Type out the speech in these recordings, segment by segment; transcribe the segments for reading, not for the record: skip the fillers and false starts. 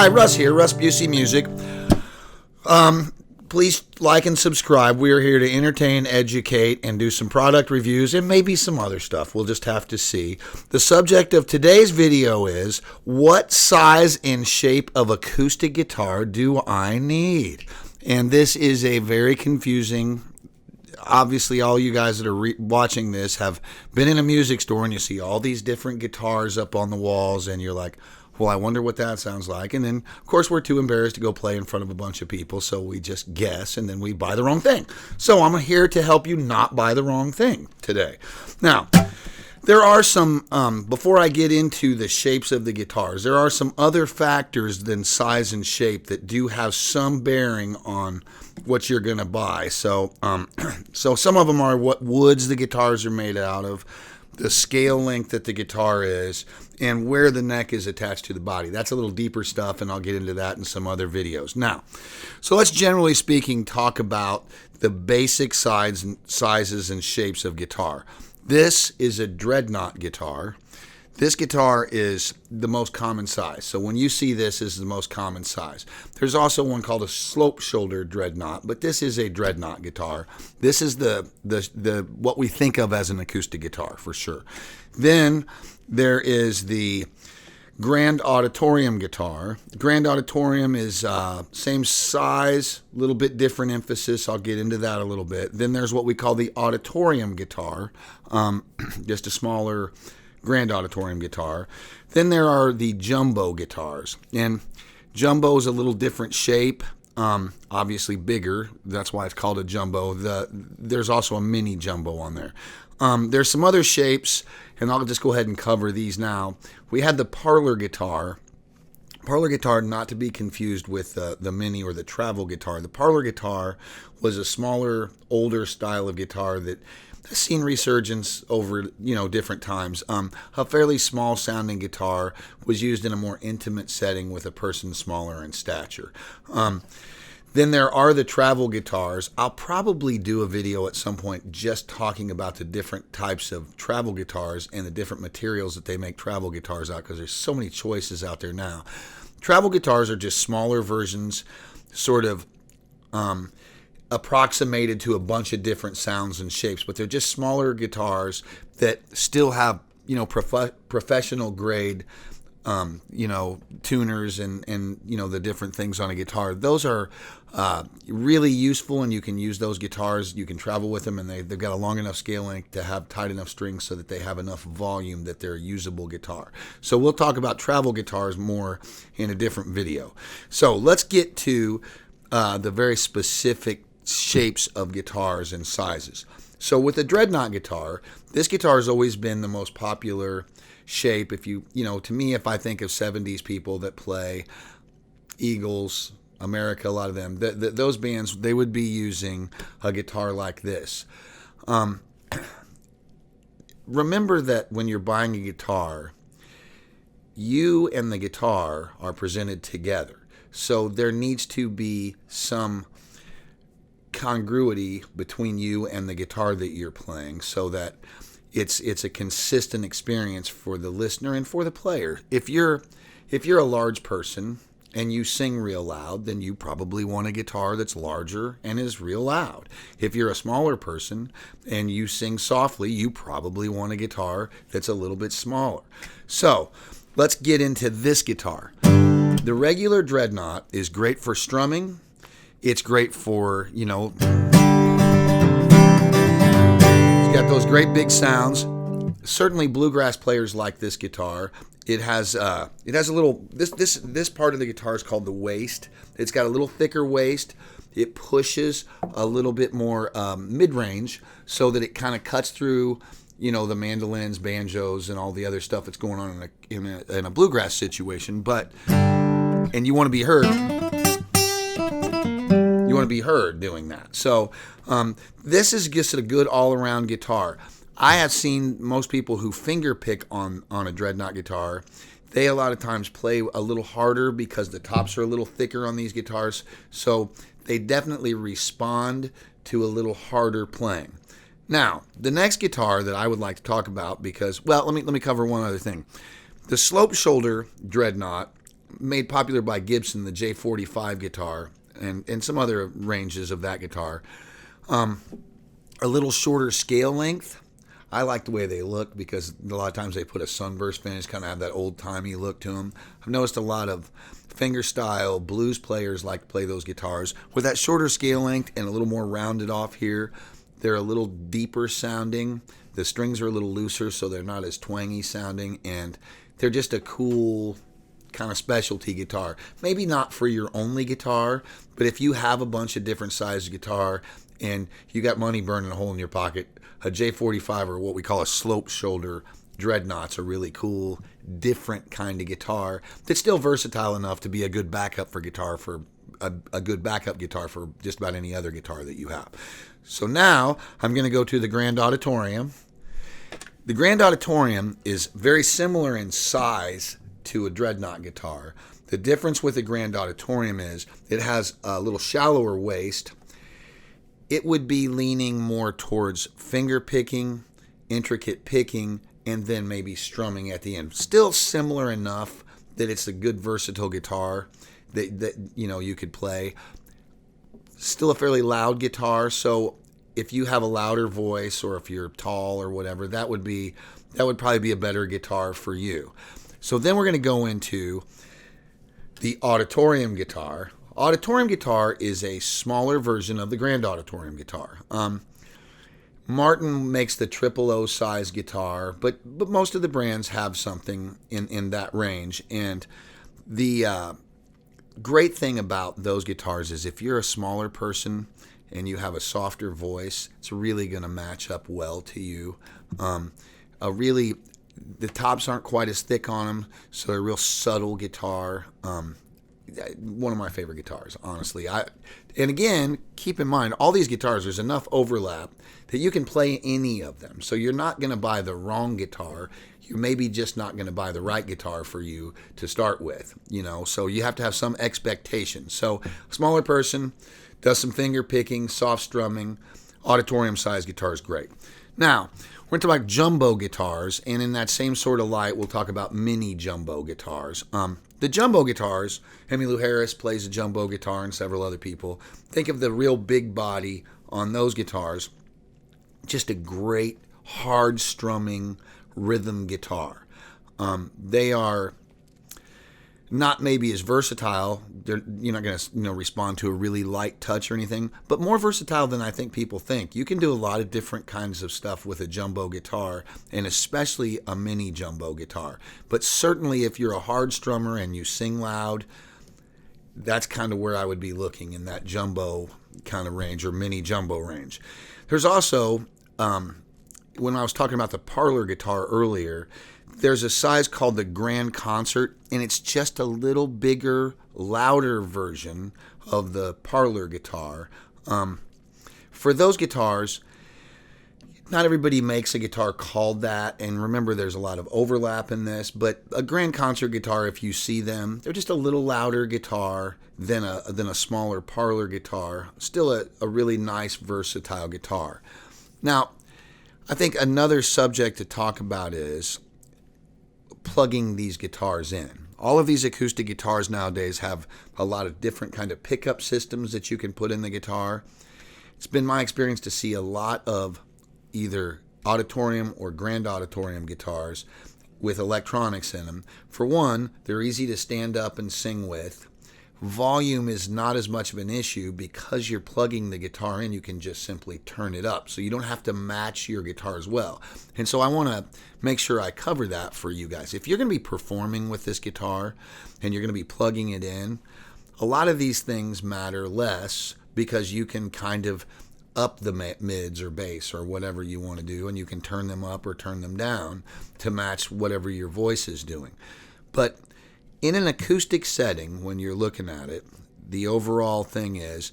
Hi, Russ here, Russ Bucy Music. Please like and subscribe. We are here to entertain, educate, and do some product reviews and maybe some other stuff. We'll just have to see. The subject of today's video is, what size and shape of acoustic guitar do I need? And this is a very confusing. Obviously, all you guys that are watching this have been in a music store and you see all these different guitars up on the walls and you're like, well, I wonder what that sounds like. And then, of course, we're too embarrassed to go play in front of a bunch of people, so we just guess and then we buy the wrong thing. So I'm here to help you not buy the wrong thing today. Now, there are some, before I get into the shapes of the guitars, there are some other factors than size and shape that do have some bearing on what you're going to buy. So, so some of them are what woods the guitars are made out of, the scale length that the guitar is, and where the neck is attached to the body. That's a little deeper stuff, and I'll get into that in some other videos. Now, so let's generally speaking talk about the basic sizes and shapes of guitar. This is a Dreadnought guitar. This guitar is the most common size. So when you see this is the most common size. There's also one called a slope shoulder Dreadnought, but this is a Dreadnought guitar. This is the what we think of as an acoustic guitar for sure. Then there is the Grand Auditorium guitar. Grand Auditorium is same size, a little bit different emphasis. I'll get into that a little bit. Then there's what we call the Auditorium guitar, just a smaller Grand Auditorium guitar. Then there are the jumbo guitars, and jumbo is a little different shape, obviously bigger. That's why it's called a jumbo. There's also a mini jumbo on there. There's some other shapes, and I'll just go ahead and cover these now. We had the Parlor Guitar. Parlor Guitar, not to be confused with the mini or the travel guitar. The Parlor Guitar was a smaller, older style of guitar that has seen resurgence over, different times. A fairly small sounding guitar was used in a more intimate setting with a person smaller in stature. Then there are the travel guitars. I'll probably do a video at some point just talking about the different types of travel guitars and the different materials that they make travel guitars out, because there's so many choices out there now. Travel guitars are just smaller versions, sort of approximated to a bunch of different sounds and shapes, but they're just smaller guitars that still have, professional grade, tuners and the different things on a guitar. Those are really useful, and you can use those guitars. You can travel with them, and they've got a long enough scale length to have tight enough strings so that they have enough volume that they're a usable guitar. So we'll talk about travel guitars more in a different video. So let's get to the very specific shapes of guitars and sizes. So with the Dreadnought guitar, this guitar has always been the most popular shape. If to me, if I think of 70s people that play Eagles, America, a lot of them, those bands, they would be using a guitar like this. Remember that when you're buying a guitar, you and the guitar are presented together. So there needs to be some congruity between you and the guitar that you're playing, so that it's a consistent experience for the listener and for the player. If you're a large person and you sing real loud, then you probably want a guitar that's larger and is real loud. If you're a smaller person and you sing softly, you probably want a guitar that's a little bit smaller. So let's get into this guitar. The regular Dreadnought is great for strumming. It's great for, it's got those great big sounds. Certainly bluegrass players like this guitar. It has a little, this part of the guitar is called the waist. It's got a little thicker waist. It pushes a little bit more mid-range, so that it kind of cuts through, the mandolins, banjos, and all the other stuff that's going on in a bluegrass situation. And you want to be heard. You want to be heard doing that. So this is just a good all-around guitar. I have seen most people who finger pick on a Dreadnought guitar. They a lot of times play a little harder because the tops are a little thicker on these guitars. So they definitely respond to a little harder playing. Now, the next guitar that I would like to talk about, because, well, let me cover one other thing. The slope shoulder Dreadnought made popular by Gibson, the J45 guitar, and some other ranges of that guitar. A little shorter scale length. I like the way they look because a lot of times they put a sunburst finish, kind of have that old-timey look to them. I've noticed a lot of fingerstyle blues players like to play those guitars with that shorter scale length and a little more rounded off here. They're a little deeper sounding. The strings are a little looser, so they're not as twangy sounding, and they're just a cool kind of specialty guitar. Maybe not for your only guitar, but if you have a bunch of different sized guitar and you got money burning a hole in your pocket, a J45 or what we call a slope shoulder Dreadnought's a really cool, different kind of guitar that's still versatile enough to be a good backup for guitar for a good backup guitar for just about any other guitar that you have. So now I'm going to go to the Grand Auditorium. The Grand Auditorium is very similar in size to a Dreadnought guitar. The difference with the Grand Auditorium is it has a little shallower waist. It would be leaning more towards finger picking, intricate picking, and then maybe strumming at the end. Still similar enough that it's a good versatile guitar that you know you could play. Still a fairly loud guitar, so if you have a louder voice or if you're tall or whatever, that would probably be a better guitar for you. So then we're going to go into the Auditorium guitar. Auditorium guitar is a smaller version of the Grand Auditorium guitar. Martin makes the 000 size guitar, but most of the brands have something in that range. And the great thing about those guitars is if you're a smaller person and you have a softer voice, it's really going to match up well to you. The tops aren't quite as thick on them, so they're a real subtle guitar. One of my favorite guitars, honestly. And again, keep in mind, all these guitars, there's enough overlap that you can play any of them. So you're not going to buy the wrong guitar. You're maybe just not going to buy the right guitar for you to start with, you know. So you have to have some expectation. So a smaller person does some finger picking, soft strumming. Auditorium size guitar is great. Now, we're going to talk about jumbo guitars, and in that same sort of light, we'll talk about mini jumbo guitars. The jumbo guitars, Emmylou Harris plays a jumbo guitar and several other people. Think of the real big body on those guitars. Just a great, hard strumming rhythm guitar. They are not maybe as versatile. You're not going to respond to a really light touch or anything, but more versatile than I think people think. You can do a lot of different kinds of stuff with a jumbo guitar, and especially a mini jumbo guitar. But certainly if you're a hard strummer and you sing loud, that's kind of where I would be looking, in that jumbo kind of range or mini jumbo range. There's also, when I was talking about the Parlor Guitar earlier, there's a size called the Grand Concert, and it's just a little bigger, louder version of the Parlor Guitar. For those guitars, not everybody makes a guitar called that, and remember there's a lot of overlap in this, but a Grand Concert guitar, if you see them, they're just a little louder guitar than a smaller Parlor Guitar. Still a really nice, versatile guitar. Now, I think another subject to talk about is plugging these guitars in. All of these acoustic guitars nowadays have a lot of different kind of pickup systems that you can put in the guitar. It's been my experience to see a lot of either Auditorium or Grand Auditorium guitars with electronics in them. For one, they're easy to stand up and sing with. Volume is not as much of an issue because you're plugging the guitar in. You can just simply turn it up, so you don't have to match your guitar as well. And so I want to make sure I cover that for you guys. If you're going to be performing with this guitar and you're going to be plugging it in, a lot of these things matter less because you can kind of up the mids or bass or whatever you want to do, and you can turn them up or turn them down to match whatever your voice is doing. But in an acoustic setting, when you're looking at it, the overall thing is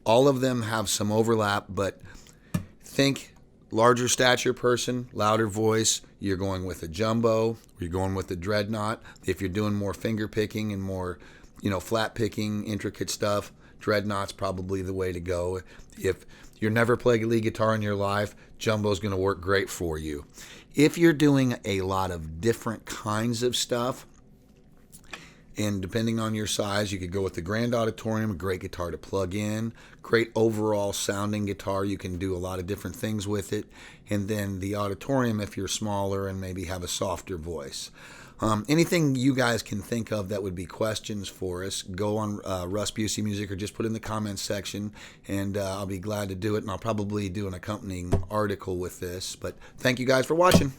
all of them have some overlap, but think larger stature person, louder voice, you're going with a jumbo, or you're going with a Dreadnought. If you're doing more finger picking and more, flat picking, intricate stuff, Dreadnought's probably the way to go. If you're never playing a lead guitar in your life, jumbo's going to work great for you. If you're doing a lot of different kinds of stuff, And depending on your size, you could go with the Grand Auditorium, a great guitar to plug in, great overall sounding guitar. You can do a lot of different things with it. And then the Auditorium if you're smaller and maybe have a softer voice. Anything you guys can think of that would be questions for us, go on Russ Bucy Music or just put in the comments section, and I'll be glad to do it. And I'll probably do an accompanying article with this. But thank you guys for watching.